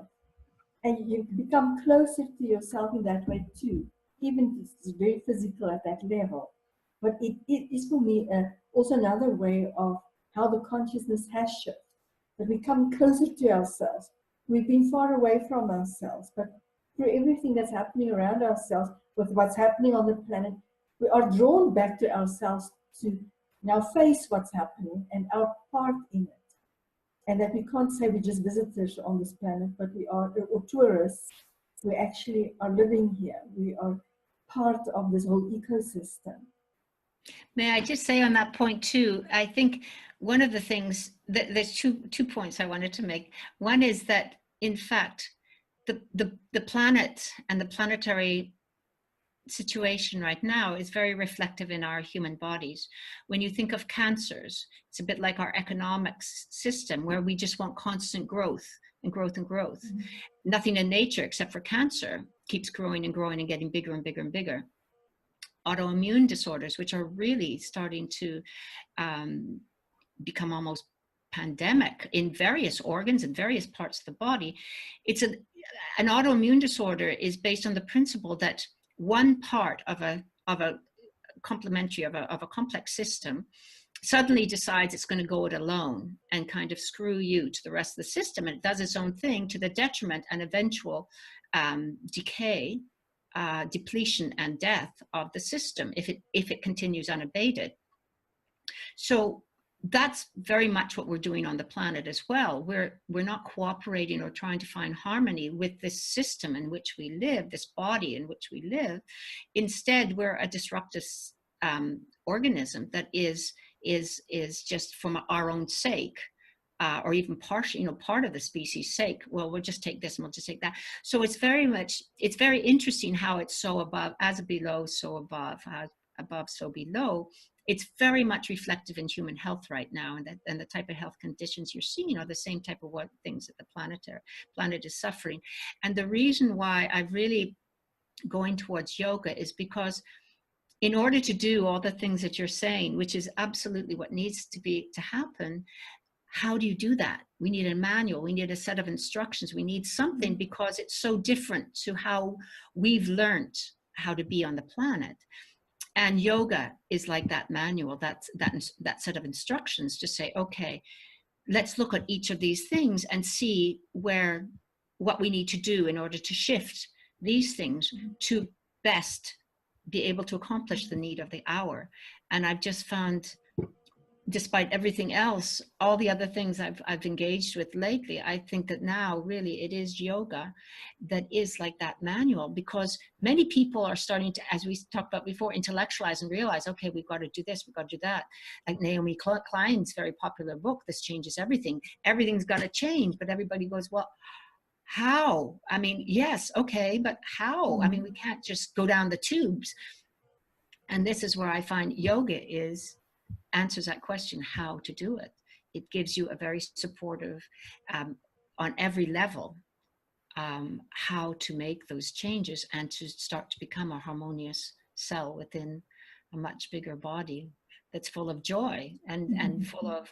and you become closer to yourself in that way too. Even if it's very physical at that level. But it is for me also another way of how the consciousness has shifted. That we come closer to ourselves. We've been far away from ourselves, but through everything that's happening around ourselves, with what's happening on the planet, we are drawn back to ourselves to now face what's happening and our part in it. And that we can't say we're just visitors on this planet, but we are, or tourists. We actually are living here. We are part of this whole ecosystem. May I just say on that point too, I think one of the things, there's two points I wanted to make. One is that, in fact, the planet and the planetary situation right now is very reflective in our human bodies. When you think of cancers, it's a bit like our economics system, where we just want constant growth and growth and growth. Mm-hmm. Nothing in nature except for cancer keeps growing and growing and getting bigger and bigger and bigger. Autoimmune disorders, which are really starting to become almost pandemic in various organs and various parts of the body. It's an autoimmune disorder is based on the principle that one part of a complementary of a complex system suddenly decides it's going to go it alone and kind of screw you to the rest of the system, and it does its own thing to the detriment and eventual decay, depletion and death of the system if it continues unabated. So that's very much what we're doing on the planet as well. We're not cooperating or trying to find harmony with this system in which we live, this body in which we live. Instead, we're a disruptive organism that is just from our own sake, or even partially, part of the species' sake. Well, we'll just take this and we'll just take that. So it's very interesting how it's so above, as below, so above, how above, so below. It's very much reflective in human health right now, and the type of health conditions you're seeing are the same type of things that the planet is suffering. And the reason why I really going towards yoga is because in order to do all the things that you're saying, which is absolutely what needs to happen, how do you do that? We need a manual, we need a set of instructions, we need something, because it's so different to how we've learned how to be on the planet. And yoga is like that manual, that set of instructions to say, okay, let's look at each of these things and see what we need to do in order to shift these things to best be able to accomplish the need of the hour. And I've just found, despite everything else, all the other things I've engaged with lately, I think that now really it is yoga that is like that manual, because many people are starting to, as we talked about before, intellectualize and realize, okay, we've got to do this, we've got to do that. Like Naomi Klein's very popular book, This Changes Everything. Everything's got to change, but everybody goes, well, how? I mean, yes, okay, but how? I mean, we can't just go down the tubes. And this is where I find yoga answers that question, how to do it. It gives you a very supportive, on every level, how to make those changes and to start to become a harmonious cell within a much bigger body that's full of joy and full of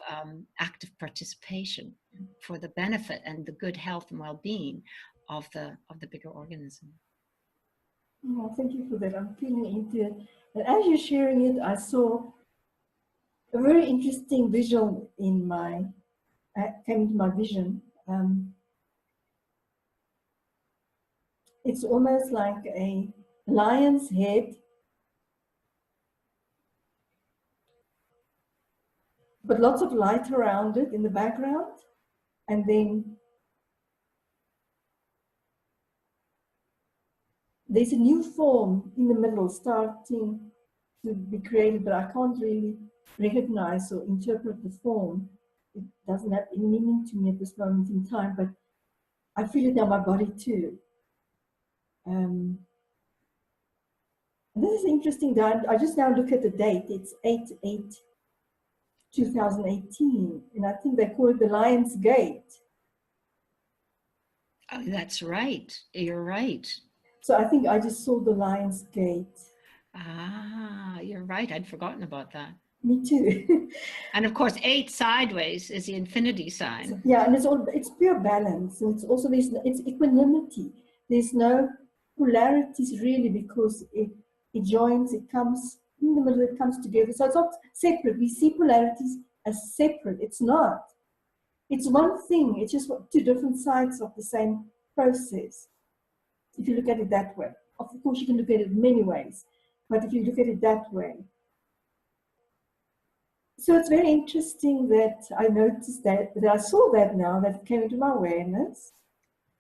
active participation for the benefit and the good health and well-being of the bigger organism. Oh, thank you for that. I'm feeling into it. And as you're sharing it, I saw a very interesting visual came into my vision. It's almost like a lion's head, but lots of light around it in the background. And then there's a new form in the middle starting to be created, but I can't really recognize or interpret the form. It doesn't have any meaning to me at this moment in time, but I feel it in my body too. And this is interesting. I just now look at the date. It's 8/8/2018, and I think they call it the Lion's Gate. Oh, that's right. You're right. So I think I just saw the Lion's Gate. Ah, you're right. I'd forgotten about that. Me too. And of course, 8 sideways is the infinity sign. So, yeah, and it's pure balance, and it's also it's equanimity. There's no polarities really, because it joins, it comes in the middle, it comes together. So it's not separate. We see polarities as separate. It's not. It's one thing. It's just two different sides of the same process, if you look at it that way. Of course, you can look at it many ways, but if you look at it that way. So it's very interesting that I noticed that I saw that now, that it came into my awareness,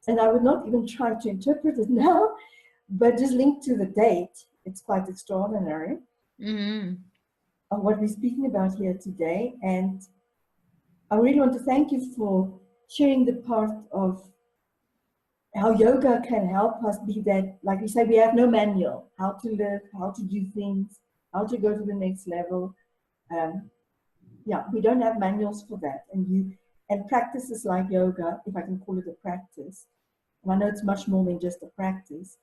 and I would not even try to interpret it now, but just linked to the date. It's quite extraordinary of what we're speaking about here today. And I really want to thank you for sharing the part of how yoga can help us be that, like we say, we have no manual, how to live, how to do things, how to go to the next level. Yeah, we don't have manuals for that. And practices like yoga, if I can call it a practice, and I know it's much more than just a practice,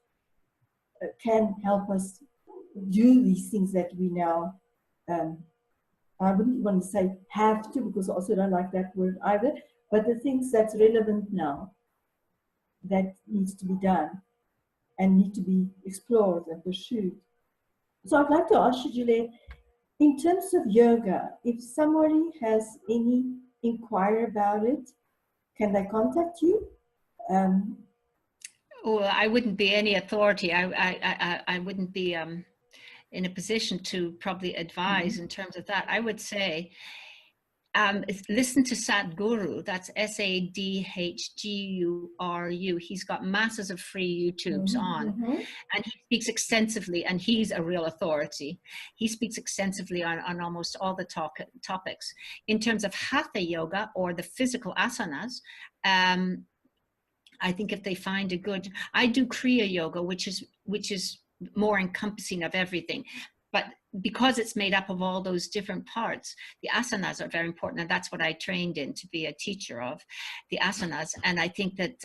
can help us do these things that we now, I wouldn't want to say have to, because I also don't like that word either, but the things that's relevant now that needs to be done and need to be explored and pursued. So I'd like to ask you, Juliet, in terms of yoga, if somebody has any inquiry about it, can they contact you? Well, I wouldn't be any authority. I wouldn't be in a position to probably advise in terms of that. I would say, listen to Sadhguru. That's Sadhguru. He's got masses of free YouTubes on, and he speaks extensively, and he's a real authority. He speaks extensively on almost all the topics. In terms of Hatha yoga, or the physical asanas, I think if they find a good, I do Kriya yoga, which is more encompassing of everything. But because it's made up of all those different parts, the asanas are very important. And that's what I trained in to be a teacher of, the asanas. And I think that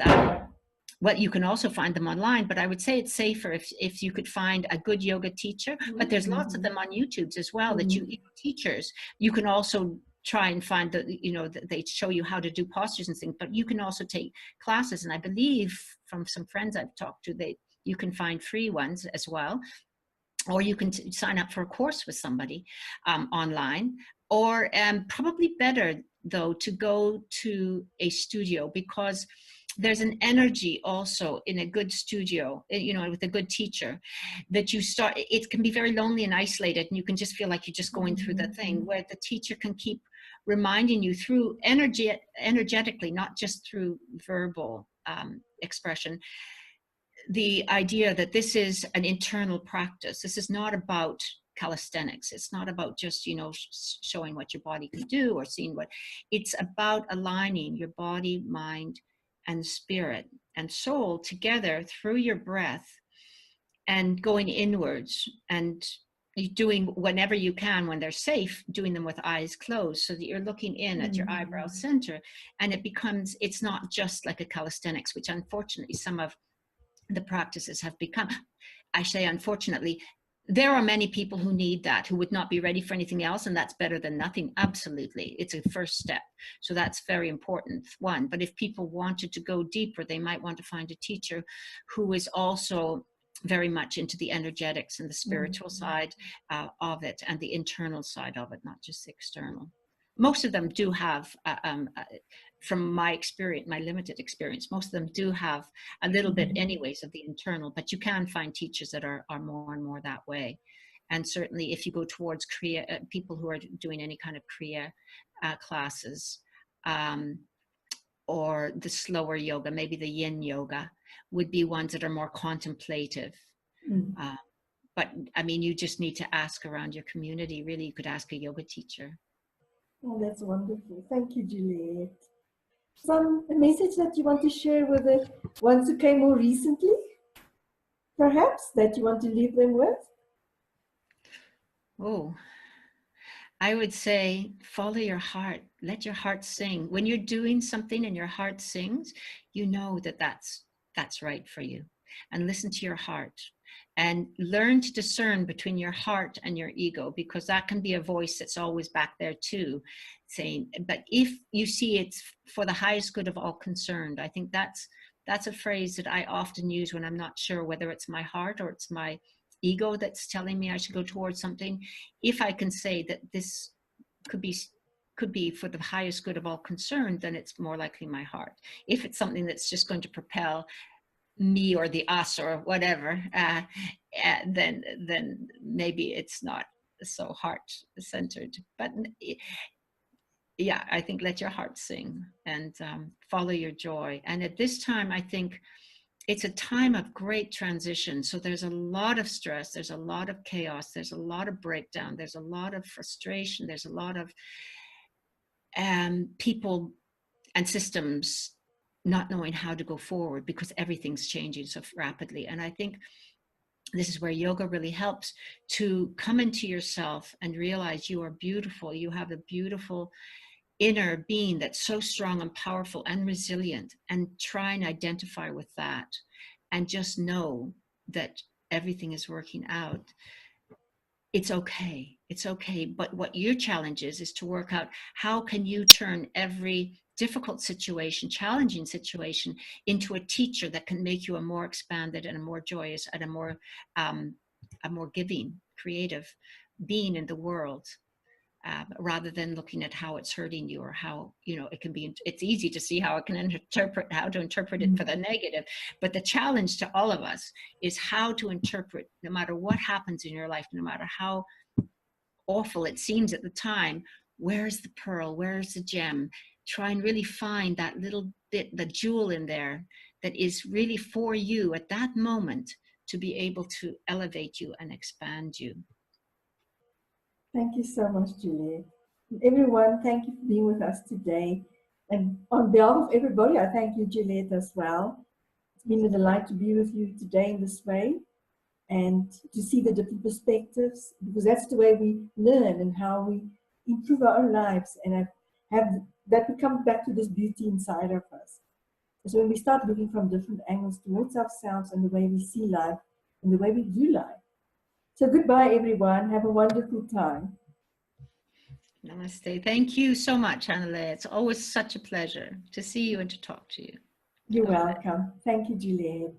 well, you can also find them online, but I would say it's safer if you could find a good yoga teacher. But there's lots of them on YouTube as well that you teachers. You can also try and find they show you how to do postures and things, but you can also take classes. And I believe from some friends I've talked to, you can find free ones as well, or you can sign up for a course with somebody online, or probably better though to go to a studio, because there's an energy also in a good studio, with a good teacher, that it can be very lonely and isolated, and you can just feel like you're just going through the thing, where the teacher can keep reminding you through energetically, not just through verbal expression, the idea that this is an internal practice. This is not about calisthenics. It's not about just, showing what your body can do or seeing what. It's about aligning your body, mind, and spirit and soul together through your breath, and going inwards, and doing whenever you can, when they're safe, doing them with eyes closed, so that you're looking in at your eyebrow center. And it's not just like a calisthenics, which unfortunately some of the practices have become. I say unfortunately, there are many people who need that, who would not be ready for anything else, and that's better than nothing. Absolutely, it's a first step, so that's very important one. But if people wanted to go deeper, they might want to find a teacher who is also very much into the energetics and the spiritual side of it, and the internal side of it, not just the external. Most of them do have, from my experience, my limited experience, most of them do have a little bit anyways of the internal, but you can find teachers that are more and more that way. And certainly if you go towards Kriya, people who are doing any kind of Kriya classes, or the slower yoga, maybe the yin yoga, would be ones that are more contemplative. But I mean, you just need to ask around your community. Really, you could ask a yoga teacher. Oh, that's wonderful. Thank you, Juliet. A message that you want to share with the ones who came more recently, perhaps, that you want to leave them with? Oh, I would say follow your heart. Let your heart sing. When you're doing something and your heart sings, you know that that's right for you. And listen to your heart. And learn to discern between your heart and your ego, because that can be a voice that's always back there too, saying, but if you see it's for the highest good of all concerned. I think that's a phrase that I often use when I'm not sure whether it's my heart or it's my ego that's telling me I should go towards something. If I can say that this could be for the highest good of all concerned, then it's more likely my heart. If it's something that's just going to propel me or the us or whatever, then maybe it's not so heart-centered. But yeah, I think let your heart sing, and follow your joy. And at this time, I think it's a time of great transition. So there's a lot of stress, there's a lot of chaos, there's a lot of breakdown, there's a lot of frustration, there's a lot of people and systems not knowing how to go forward, because everything's changing so rapidly. And I think this is where yoga really helps, to come into yourself and realize you are beautiful. You have a beautiful inner being that's so strong and powerful and resilient, and try and identify with that, and just know that everything is working out. It's okay. It's okay. But what your challenge is to work out, how can you turn every difficult situation, challenging situation, into a teacher that can make you a more expanded and a more joyous and a more giving, creative being in the world, rather than looking at how it's hurting you, or how, it can be. It's easy to see how it can how to interpret it for the negative, but the challenge to all of us is how to interpret, no matter what happens in your life, no matter how awful it seems at the time, where's the pearl, where's the gem? Try and really find that little bit, the jewel in there, that is really for you at that moment, to be able to elevate you and expand you. Thank you so much, Juliet. Everyone, thank you for being with us today. And on behalf of everybody, I thank you, Juliet, as well. It's been a delight to be with you today in this way, and to see the different perspectives, because that's the way we learn and how we improve our own lives, and have that we come back to this beauty inside of us. is when we start looking from different angles towards ourselves and the way we see life and the way we do life. So goodbye, everyone. Have a wonderful time. Namaste. Thank you so much, Hannelie. It's always such a pleasure to see you and to talk to you. You're Namaste. welcome. Thank you, Juliet.